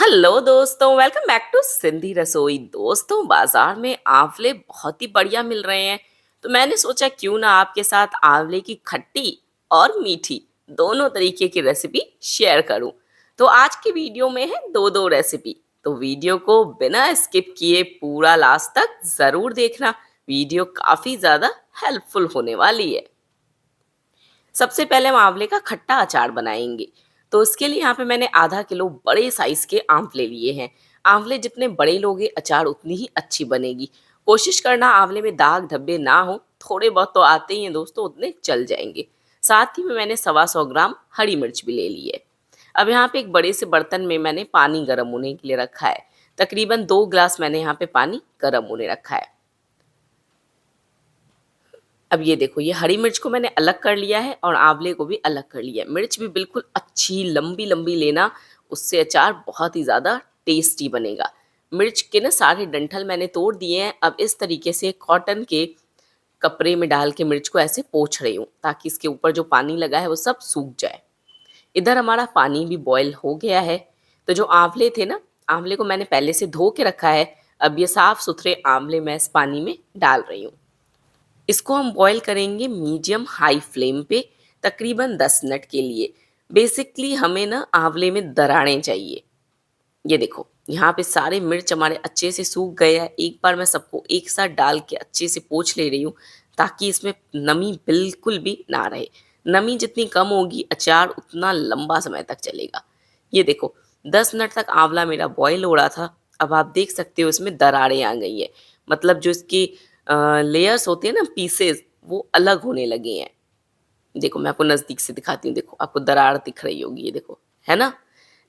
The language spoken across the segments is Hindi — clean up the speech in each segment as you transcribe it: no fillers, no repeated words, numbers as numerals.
हेलो दोस्तों, वेलकम बैक टू सिंधी रसोई। दोस्तों, बाजार में आंवले बहुत ही बढ़िया मिल रहे हैं। तो मैंने सोचा क्यों ना आपके साथ आंवले की खट्टी और मीठी दोनों तरीके की रेसिपी शेयर करूं। तो आज की वीडियो में है दो दो रेसिपी। तो वीडियो को बिना स्किप किए पूरा लास्ट तक जरूर देखना। वीडियो काफी ज्यादा हेल्पफुल होने वाली है। सबसे पहले हम आंवले का खट्टा अचार बनाएंगे। तो इसके लिए यहाँ पे मैंने आधा किलो बड़े साइज के आंवले लिए हैं। आंवले जितने बड़े लोगे अचार उतनी ही अच्छी बनेगी। कोशिश करना आंवले में दाग धब्बे ना हो, थोड़े बहुत तो आते ही हैं दोस्तों, उतने चल जाएंगे। साथ ही में मैंने 125 ग्राम हरी मिर्च भी ले ली है। अब यहाँ पे एक बड़े से बर्तन में मैंने पानी गर्म होने के लिए रखा है। तकरीबन 2 गिलास मैंने यहाँ पे पानी गर्म होने रखा है। अब ये देखो, ये हरी मिर्च को मैंने अलग कर लिया है और आंवले को भी अलग कर लिया है। मिर्च भी बिल्कुल अच्छी लंबी लंबी लेना, उससे अचार बहुत ही ज़्यादा टेस्टी बनेगा। मिर्च के ना सारे डंठल मैंने तोड़ दिए हैं। अब इस तरीके से कॉटन के कपड़े में डाल के मिर्च को ऐसे पोंछ रही हूँ ताकि इसके ऊपर जो पानी लगा है वो सब सूख जाए। इधर हमारा पानी भी बॉयल हो गया है। तो जो आंवले थे ना, आंवले को मैंने पहले से धो के रखा है। अब ये साफ सुथरे आंवले मैं इस पानी में डाल रही हूँ। इसको हम बॉईल करेंगे मीडियम हाई फ्लेम पे तकरीबन 10 मिनट के लिए। बेसिकली हमें ना आंवले में दरारें चाहिए। ये देखो, यहाँ पे सारे मिर्च हमारे अच्छे से सूख गए हैं। एक बार मैं सबको एक साथ डाल के अच्छे से पोंछ ले रही हूँ ताकि इसमें नमी बिल्कुल भी ना रहे। नमी जितनी कम होगी अचार उतना लंबा समय तक चलेगा। ये देखो, 10 मिनट तक आंवला मेरा बॉईल हो रहा था। अब आप देख सकते हो इसमें दरारें आ गई है। मतलब जो इसकी लेयर्स होते हैं ना, पीसेस, वो अलग होने लगे हैं। देखो, मैं आपको नज़दीक से दिखाती हूँ। देखो, आपको दरार दिख रही होगी, ये देखो, है ना।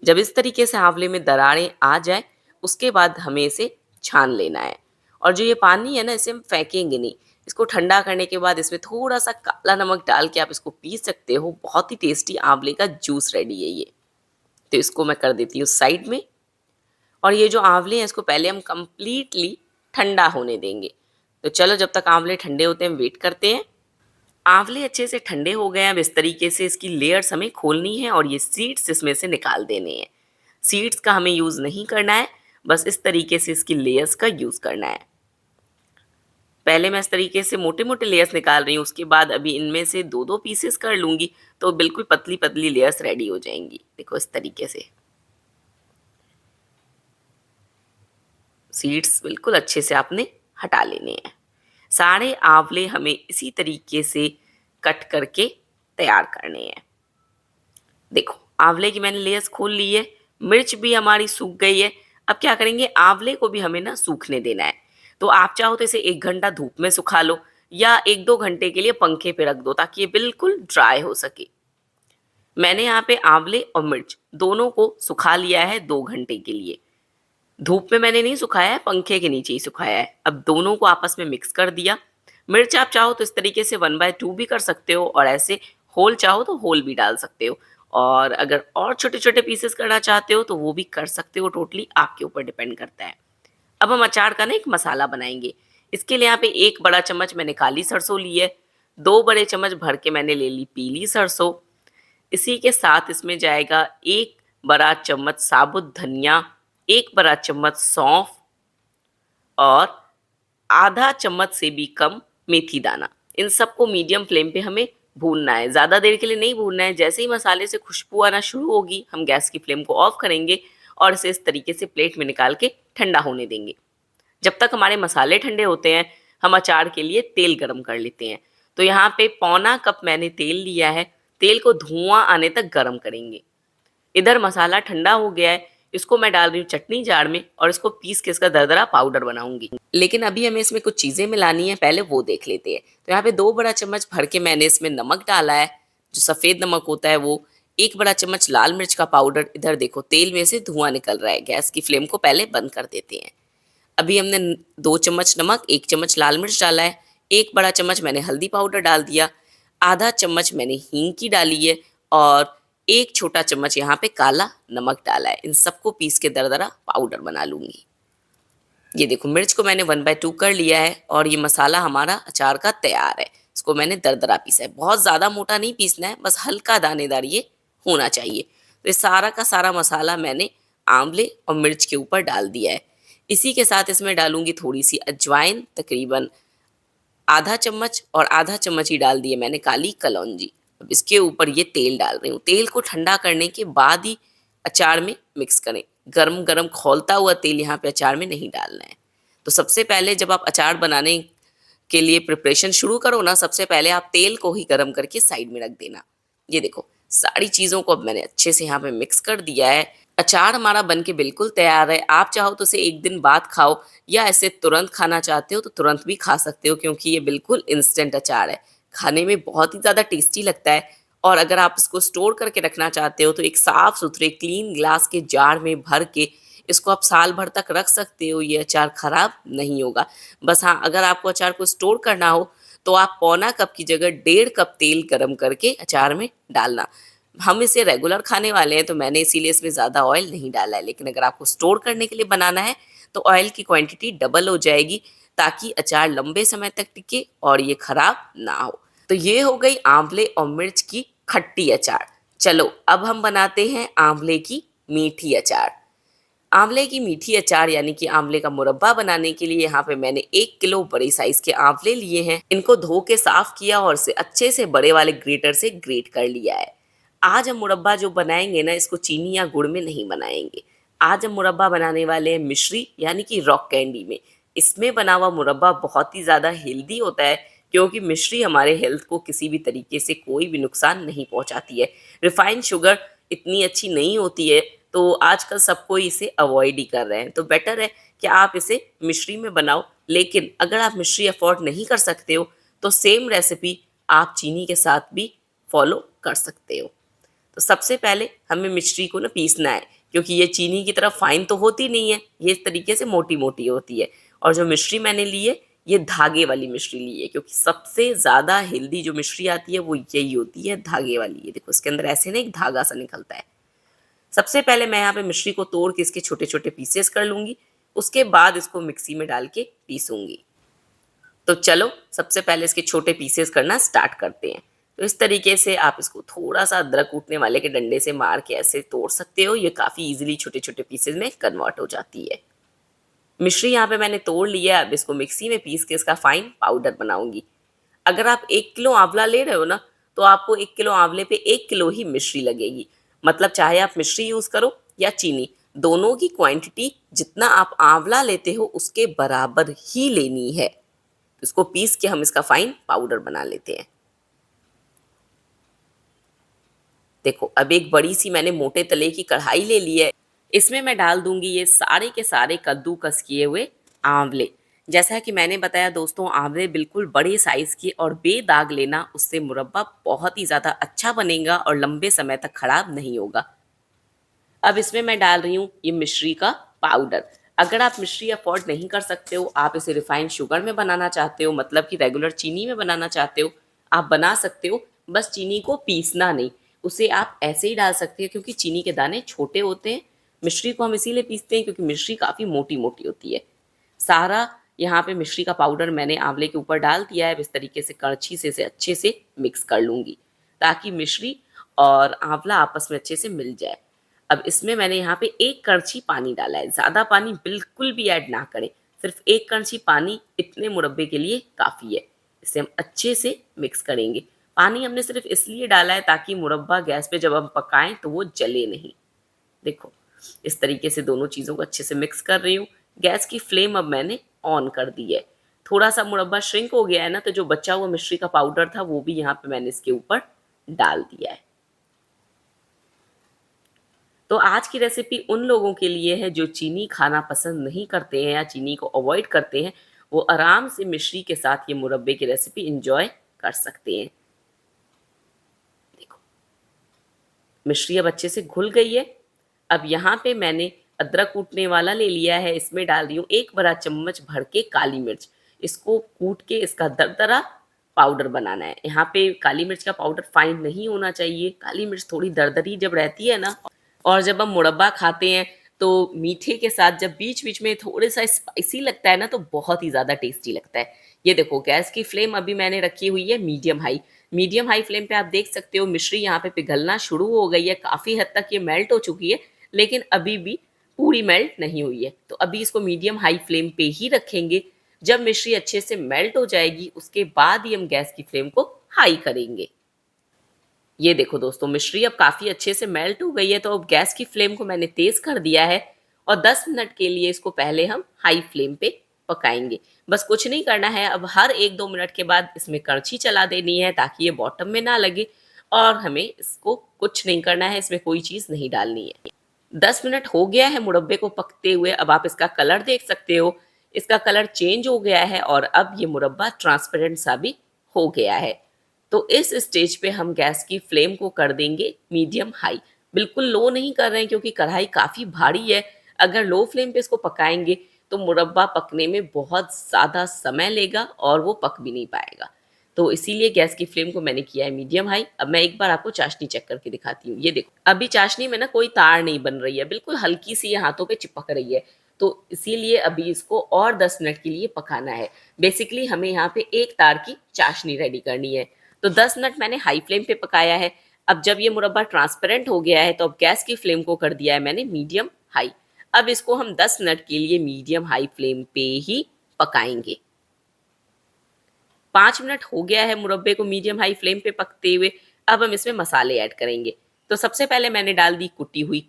जब इस तरीके से आंवले में दरारें आ जाए उसके बाद हमें इसे छान लेना है। और जो ये पानी है ना, इसे हम फेंकेंगे नहीं। इसको ठंडा करने के बाद इसमें थोड़ा सा काला नमक डाल के आप इसको पी सकते हो। बहुत ही टेस्टी आंवले का जूस रेडी है ये। तो इसको मैं कर देती हूँ साइड में। और ये जो आंवले हैं इसको पहले हम कंप्लीटली ठंडा होने देंगे। तो चलो, जब तक आंवले ठंडे होते हैं हम वेट करते हैं। आंवले अच्छे से ठंडे हो गए हैं। अब इस तरीके से इसकी लेयर्स हमें खोलनी है और ये सीड्स इसमें से निकाल देने हैं। सीड्स का हमें यूज़ नहीं करना है, बस इस तरीके से इसकी लेयर्स का यूज़ करना है। पहले मैं इस तरीके से मोटे मोटे लेयर्स निकाल रही हूँ, उसके बाद अभी इनमें से दो दो पीसेस कर लूँगी तो बिल्कुल पतली पतली लेयर्स रेडी हो जाएंगी। देखो, इस तरीके से सीड्स बिल्कुल अच्छे से आपने हटा लेने हैं। सारे आंवले हमें इसी तरीके से कट करके तैयार करने हैं। देखो, आंवले की मैंने लेयर्स खोल ली है। मिर्च भी हमारी सूख गई है। अब क्या करेंगे, आंवले को भी हमें ना सूखने देना है। तो आप चाहो तो इसे 1 घंटा धूप में सुखा लो या 1-2 घंटे के लिए पंखे पे रख दो ताकि ये बिल्कुल ड्राई हो सके। मैंने यहाँ पे आंवले और मिर्च दोनों को सुखा लिया है 2 घंटे के लिए। धूप में मैंने नहीं सुखाया है, पंखे के नीचे ही सुखाया है। अब दोनों को आपस में मिक्स कर दिया। मिर्च आप चाहो तो इस तरीके से 1/2 भी कर सकते हो और ऐसे होल चाहो तो होल भी डाल सकते हो। और अगर और छोटे छोटे पीसेस करना चाहते हो तो वो भी कर सकते हो। टोटली आपके ऊपर डिपेंड करता है। अब हम अचार का ना एक मसाला बनाएंगे। इसके लिए यहाँ पे 1 बड़ा चम्मच मैंने काली सरसों ली है। 2 बड़े चम्मच भर के मैंने ले ली पीली सरसों। इसी के साथ इसमें जाएगा 1 बड़ा चम्मच साबुत धनिया, 1 बड़ा चम्मच सौंफ और आधा चम्मच से भी कम मेथी दाना। इन सबको मीडियम फ्लेम पे हमें भूनना है। ज़्यादा देर के लिए नहीं भूनना है। जैसे ही मसाले से खुशबू आना शुरू होगी हम गैस की फ्लेम को ऑफ करेंगे और इसे इस तरीके से प्लेट में निकाल के ठंडा होने देंगे। जब तक हमारे मसाले ठंडे होते हैं हम अचार के लिए तेल गरम कर लेते हैं। तो यहाँ पे पौना कप मैंने तेल लिया है। तेल को धुआं आने तक गरम करेंगे। इधर मसाला ठंडा हो गया है। इसको मैं डाल रही हूँ चटनी जार में और इसको पीस के इसका दरदरा पाउडर बनाऊंगी। लेकिन अभी हमें इसमें कुछ चीज़ें मिलानी है, पहले वो देख लेते हैं। तो यहाँ पे 2 बड़ा चम्मच भर के मैंने इसमें नमक डाला है, जो सफ़ेद नमक होता है वो। 1 बड़ा चम्मच लाल मिर्च का पाउडर। इधर देखो, तेल में से धुआं निकल रहा है। गैस की फ्लेम को पहले बंद कर देते हैं। अभी हमने 2 चम्मच नमक, 1 चम्मच लाल मिर्च डाला है। 1 बड़ा चम्मच मैंने हल्दी पाउडर डाल दिया। आधा चम्मच मैंने हींग की डाली है और 1 छोटा चम्मच यहाँ पे काला नमक डाला है। इन सबको पीस के दरदरा पाउडर बना लूँगी। ये देखो, मिर्च को मैंने 1/2 कर लिया है और ये मसाला हमारा अचार का तैयार है। इसको मैंने दरदरा पीसा है। बहुत ज़्यादा मोटा नहीं पीसना है, बस हल्का दानेदार ये होना चाहिए। तो ये सारा का सारा मसाला मैंने आंवले और मिर्च के ऊपर डाल दिया है। इसी के साथ इसमें डालूंगी थोड़ी सी अजवाइन, तकरीबन आधा चम्मच, और आधा चम्मच ही डाल दिए मैंने काली कलौंजी। अब इसके ऊपर ये तेल डाल रही हूँ। तेल को ठंडा करने के बाद ही अचार में मिक्स करें। गरम गरम खौलता हुआ तेल यहाँ पे अचार में नहीं डालना है। तो सबसे पहले जब आप अचार बनाने के लिए प्रिपरेशन शुरू करो ना, सबसे पहले आप तेल को ही गरम करके साइड में रख देना। ये देखो, सारी चीज़ों को अब मैंने अच्छे से यहाँ पे मिक्स कर दिया है। अचार हमारा बन के बिल्कुल तैयार है। आप चाहो तो इसे एक दिन बाद खाओ, या ऐसे तुरंत खाना चाहते हो तो तुरंत भी खा सकते हो, क्योंकि ये बिल्कुल इंस्टेंट अचार है। खाने में बहुत ही ज़्यादा टेस्टी लगता है। और अगर आप इसको स्टोर करके रखना चाहते हो तो एक साफ सुथरे क्लीन ग्लास के जार में भर के इसको आप साल भर तक रख सकते हो। ये अचार खराब नहीं होगा। बस हाँ, अगर आपको अचार को स्टोर करना हो तो आप पौना कप की जगह 1.5 कप तेल गरम करके अचार में डालना। हम इसे रेगुलर खाने वाले हैं तो मैंने इसीलिए इसमें ज़्यादा ऑयल नहीं डाला है, लेकिन अगर आपको स्टोर करने के लिए बनाना है तो ऑयल की क्वांटिटी डबल हो जाएगी, ताकि अचार लंबे समय तक टिके और ये खराब ना हो। तो ये हो गई आंवले और मिर्च की खट्टी अचार। चलो अब हम बनाते हैं आंवले की मीठी अचार। आंवले की मीठी अचार यानी कि आंवले का मुरब्बा बनाने के लिए यहाँ पे मैंने 1 किलो बड़े साइज के आंवले लिए हैं। इनको धो के साफ किया और इसे अच्छे से बड़े वाले ग्रेटर से ग्रेट कर लिया है। आज हम मुरब्बा जो बनाएंगे ना, इसको चीनी या गुड़ में नहीं बनाएंगे। आज हम मुरब्बा बनाने वाले हैं मिश्री यानी कि रॉक कैंडी में। इसमें बना हुआ मुरब्बा बहुत ही ज़्यादा हेल्दी होता है, क्योंकि मिश्री हमारे हेल्थ को किसी भी तरीके से कोई भी नुकसान नहीं पहुंचाती है। रिफाइंड शुगर इतनी अच्छी नहीं होती है, तो आजकल सब कोई इसे अवॉइड ही कर रहे हैं। तो बेटर है कि आप इसे मिश्री में बनाओ। लेकिन अगर आप मिश्री अफोर्ड नहीं कर सकते हो तो सेम रेसिपी आप चीनी के साथ भी फॉलो कर सकते हो। तो सबसे पहले हमें मिश्री को ना पीसना है, क्योंकि ये चीनी की तरह फाइन तो होती नहीं है, ये इस तरीके से मोटी मोटी होती है। और जो मिश्री मैंने ली है ये धागे वाली मिश्री ली है, क्योंकि सबसे ज़्यादा हेल्दी जो मिश्री आती है वो यही होती है, धागे वाली। ये देखो, इसके अंदर ऐसे ना एक धागा सा निकलता है। सबसे पहले मैं यहाँ पे मिश्री को तोड़ के इसके छोटे छोटे पीसेस कर लूँगी। उसके बाद इसको मिक्सी में डाल के पीसूँगी। तो चलो सबसे पहले इसके छोटे पीसेस करना स्टार्ट करते हैं। तो इस तरीके से आप इसको थोड़ा सा अदरक कूटने वाले के डंडे से मार के ऐसे तोड़ सकते हो। ये काफ़ी इजीली छोटे छोटे पीसेस में कन्वर्ट हो जाती है। मिश्री यहाँ पे मैंने तोड़ लिया है। अब इसको मिक्सी में पीस के इसका फाइन पाउडर बनाऊंगी। अगर आप 1 किलो आंवला ले रहे हो ना, तो आपको 1 किलो आंवले पे 1 किलो ही मिश्री लगेगी। मतलब चाहे आप मिश्री यूज़ करो या चीनी, दोनों की क्वांटिटी जितना आप आंवला लेते हो उसके बराबर ही लेनी है। इसको पीस के हम इसका फाइन पाउडर बना लेते हैं। देखो, अब एक बड़ी सी मैंने मोटे तले की कढ़ाई ले ली है। इसमें मैं डाल दूंगी ये सारे के सारे कद्दूकस किए हुए आंवले। जैसा कि मैंने बताया दोस्तों, आंवले बिल्कुल बड़े साइज़ के और बेदाग लेना, उससे मुरब्बा बहुत ही ज़्यादा अच्छा बनेगा और लंबे समय तक खराब नहीं होगा। अब इसमें मैं डाल रही हूँ ये मिश्री का पाउडर। अगर आप मिश्री अफोर्ड नहीं कर सकते हो, आप इसे रिफाइंड शुगर में बनाना चाहते हो, मतलब कि रेगुलर चीनी में बनाना चाहते हो, आप बना सकते हो। बस चीनी को पीसना नहीं, उसे आप ऐसे ही डाल सकते हो, क्योंकि चीनी के दाने छोटे होते हैं। मिश्री को हम इसीलिए पीसते हैं क्योंकि मिश्री काफ़ी मोटी मोटी होती है। सारा यहाँ पे मिश्री का पाउडर मैंने आंवले के ऊपर डाल दिया है। इस तरीके से कड़छी से इसे अच्छे से मिक्स कर लूँगी, ताकि मिश्री और आंवला आपस में अच्छे से मिल जाए। अब इसमें मैंने यहाँ पे 1 कड़छी पानी डाला है। ज़्यादा पानी बिल्कुल भी ऐड ना करें, सिर्फ 1 कड़छी पानी इतने मुरब्बे के लिए काफ़ी है। इसे हम अच्छे से मिक्स करेंगे। पानी हमने सिर्फ इसलिए डाला है ताकि मुरब्बा गैस पे जब हम पकाएं तो वो जले नहीं। देखो, इस तरीके से दोनों चीज़ों को अच्छे से मिक्स कर रही हूँ। गैस की फ्लेम अब मैंने ऑन कर दी है। थोड़ा सा मुरब्बा श्रिंक हो गया है ना, तो जो बचा हुआ मिश्री का पाउडर था वो भी यहाँ पे मैंने इसके ऊपर डाल दिया है। तो आज की रेसिपी उन लोगों के लिए है जो चीनी खाना पसंद नहीं करते हैं या चीनी को अवॉइड करते हैं। वो आराम से मिश्री के साथ ये मुरब्बे की रेसिपी इंजॉय कर सकते हैं। देखो, मिश्री अब अच्छे से घुल गई है। अब यहाँ पे मैंने अदरक कूटने वाला ले लिया है। इसमें डाल रही हूँ 1 बड़ा चम्मच भर के काली मिर्च। इसको कूट के इसका दरदरा पाउडर बनाना है। यहाँ पे काली मिर्च का पाउडर फाइन नहीं होना चाहिए। काली मिर्च थोड़ी दरदरी जब रहती है ना, और जब हम मुरब्बा खाते हैं तो मीठे के साथ जब बीच बीच में थोड़े सा स्पाइसी लगता है ना, तो बहुत ही ज़्यादा टेस्टी लगता है। ये देखो, गैस की फ्लेम अभी मैंने रखी हुई है medium high. Medium high flame पे आप देख सकते हो मिश्री यहाँ पे पिघलना शुरू हो गई है। काफ़ी हद तक ये मेल्ट हो चुकी है, लेकिन अभी भी पूरी मेल्ट नहीं हुई है। तो अभी इसको मीडियम हाई फ्लेम पे ही रखेंगे। जब मिश्री अच्छे से मेल्ट हो जाएगी उसके बाद ही हम गैस की फ्लेम को हाई करेंगे। ये देखो दोस्तों, मिश्री अब काफ़ी अच्छे से मेल्ट हो गई है, तो अब गैस की फ्लेम को मैंने तेज़ कर दिया है और 10 मिनट के लिए इसको पहले हम हाई फ्लेम पे पकाएंगे। बस कुछ नहीं करना है, अब हर 1-2 मिनट के बाद इसमें कड़छी चला देनी है ताकि ये बॉटम में ना लगे और हमें इसको कुछ नहीं करना है, इसमें कोई चीज़ नहीं डालनी है। 10 मिनट हो गया है मुरब्बे को पकते हुए, अब आप इसका कलर देख सकते हो। इसका कलर चेंज हो गया है और अब ये मुरब्बा ट्रांसपेरेंट सा भी हो गया है। तो इस स्टेज पे हम गैस की फ्लेम को कर देंगे मीडियम हाई। बिल्कुल लो नहीं कर रहे हैं क्योंकि कढ़ाई काफ़ी भारी है। अगर लो फ्लेम पे इसको पकाएंगे तो मुरब्बा पकने में बहुत ज़्यादा समय लेगा और वो पक भी नहीं पाएगा। तो इसीलिए गैस की फ्लेम को मैंने किया है मीडियम हाई। अब मैं एक बार आपको चाशनी चेक करके दिखाती हूँ। ये देखो, अभी चाशनी में ना कोई तार नहीं बन रही है, बिल्कुल हल्की सी ये हाथों पे चिपक रही है। तो इसीलिए अभी इसको और 10 मिनट के लिए पकाना है। बेसिकली हमें यहाँ पे एक तार की चाशनी रेडी करनी है। तो 10 मिनट मैंने हाई फ्लेम पे पकाया है। अब जब ये मुरब्बा ट्रांसपेरेंट हो गया है तो अब गैस की फ्लेम को कर दिया है मैंने मीडियम हाई। अब इसको हम 10 मिनट के लिए मीडियम हाई फ्लेम पे ही पकाएंगे। 5 मिनट हो गया है मुरब्बे को मीडियम हाई फ्लेम पे पकते हुए। अब हम इसमें मसाले ऐड करेंगे। तो सबसे पहले मैंने डाल दी कुटी हुई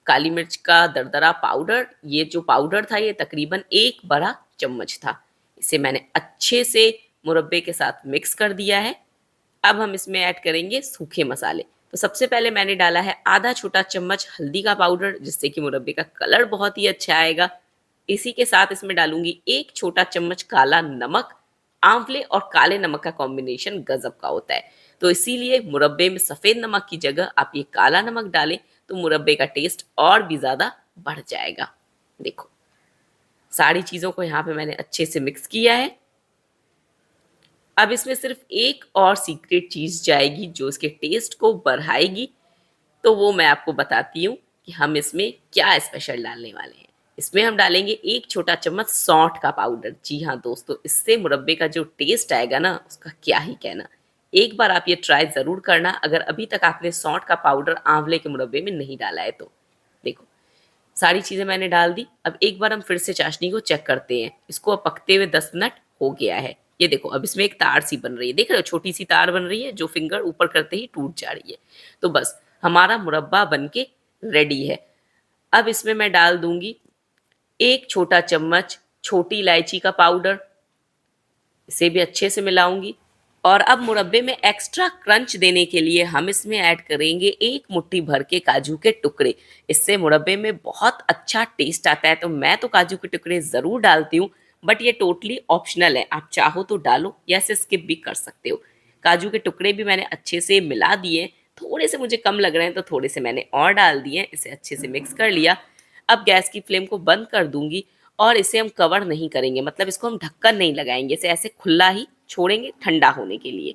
काली मिर्च का दरदरा पाउडर। ये जो पाउडर था ये तकरीबन 1 बड़ा चम्मच था। इसे मैंने अच्छे से मुरब्बे के साथ मिक्स कर दिया है। अब हम इसमें ऐड करेंगे सूखे मसाले। तो सबसे पहले मैंने डाला है आधा छोटा चम्मच हल्दी का पाउडर, जिससे कि मुरब्बे का कलर बहुत ही अच्छा आएगा। इसी के साथ इसमें डालूंगी 1 छोटा चम्मच काला नमक। आंवले और काले नमक का कॉम्बिनेशन गजब का होता है, तो इसीलिए मुरब्बे में सफ़ेद नमक की जगह आप ये काला नमक डालें तो मुरब्बे का टेस्ट और भी ज़्यादा बढ़ जाएगा। देखो, सारी चीज़ों को यहाँ पे मैंने अच्छे से मिक्स किया है। अब इसमें सिर्फ एक और सीक्रेट चीज़ जाएगी जो इसके टेस्ट को बढ़ाएगी, तो वो मैं आपको बताती हूँ कि हम इसमें क्या स्पेशल डालने वाले हैं। इसमें हम डालेंगे 1 छोटा चम्मच सौंठ का पाउडर। जी हाँ दोस्तों, इससे मुरब्बे का जो टेस्ट आएगा ना, उसका क्या ही कहना। एक बार आप ये ट्राई ज़रूर करना अगर अभी तक आपने सौंठ का पाउडर आंवले के मुरब्बे में नहीं डाला है तो। देखो, सारी चीज़ें मैंने डाल दी। अब एक बार हम फिर से चाशनी को चेक करते हैं। इसको अब पकते हुए 10 मिनट हो गया है। ये देखो, अब इसमें एक तार सी बन रही है, देख रहे हो, छोटी सी तार बन रही है जो फिंगर ऊपर करते ही टूट जा रही है। तो बस हमारा मुरब्बा बन के रेडी है। अब इसमें मैं डाल दूंगी 1 छोटा चम्मच छोटी इलायची का पाउडर। इसे भी अच्छे से मिलाऊंगी और अब मुरब्बे में एक्स्ट्रा क्रंच देने के लिए हम इसमें ऐड करेंगे 1 मुट्ठी भर के काजू के टुकड़े। इससे मुरब्बे में बहुत अच्छा टेस्ट आता है। तो मैं तो काजू के टुकड़े ज़रूर डालती हूँ, बट ये टोटली ऑप्शनल है, आप चाहो तो डालो या इसे स्किप भी कर सकते हो। काजू के टुकड़े भी मैंने अच्छे से मिला दिए। थोड़े से मुझे कम लग रहे हैं तो थोड़े से मैंने और डाल दिए। इसे अच्छे से मिक्स कर लिया। अब गैस की फ्लेम को बंद कर दूंगी और इसे हम कवर नहीं करेंगे, मतलब इसको हम ढक्कन नहीं लगाएंगे, इसे ऐसे खुला ही छोड़ेंगे ठंडा होने के लिए।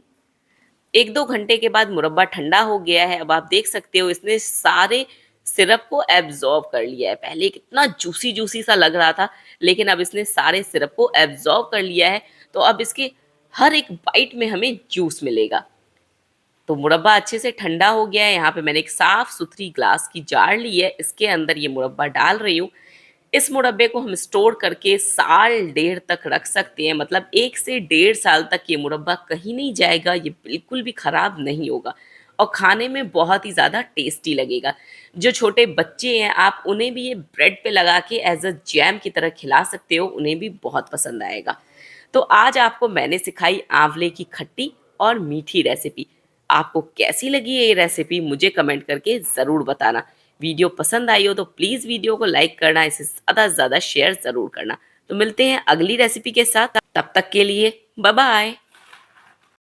1-2 घंटे के बाद मुरब्बा ठंडा हो गया है। अब आप देख सकते हो इसने सारे सिरप को एब्जॉर्ब कर लिया है। पहले कितना जूसी जूसी सा लग रहा था, लेकिन अब इसने सारे सिरप को एब्जॉर्ब कर लिया है। तो अब इसके हर एक बाइट में हमें जूस मिलेगा। तो मुरब्बा अच्छे से ठंडा हो गया है। यहाँ पे मैंने एक साफ सुथरी ग्लास की जार ली है, इसके अंदर ये मुरब्बा डाल रही हूँ। इस मुरब्बे को हम स्टोर करके साल डेढ़ तक रख सकते हैं, मतलब 1 से डेढ़ साल तक ये मुरब्बा कहीं नहीं जाएगा, ये बिल्कुल भी ख़राब नहीं होगा और खाने में बहुत ही ज़्यादा टेस्टी लगेगा। जो छोटे बच्चे हैं आप उन्हें भी ये ब्रेड पे लगा के एज अ जैम की तरह खिला सकते हो, उन्हें भी बहुत पसंद आएगा। तो आज आपको मैंने सिखाई आंवले की खट्टी और मीठी रेसिपी। आपको कैसी लगी ये रेसिपी मुझे कमेंट करके ज़रूर बताना। वीडियो पसंद आई हो तो प्लीज़ वीडियो को लाइक करना, इसे ज़्यादा से ज़्यादा शेयर ज़रूर करना। तो मिलते हैं अगली रेसिपी के साथ, तब तक के लिए बाय बाय।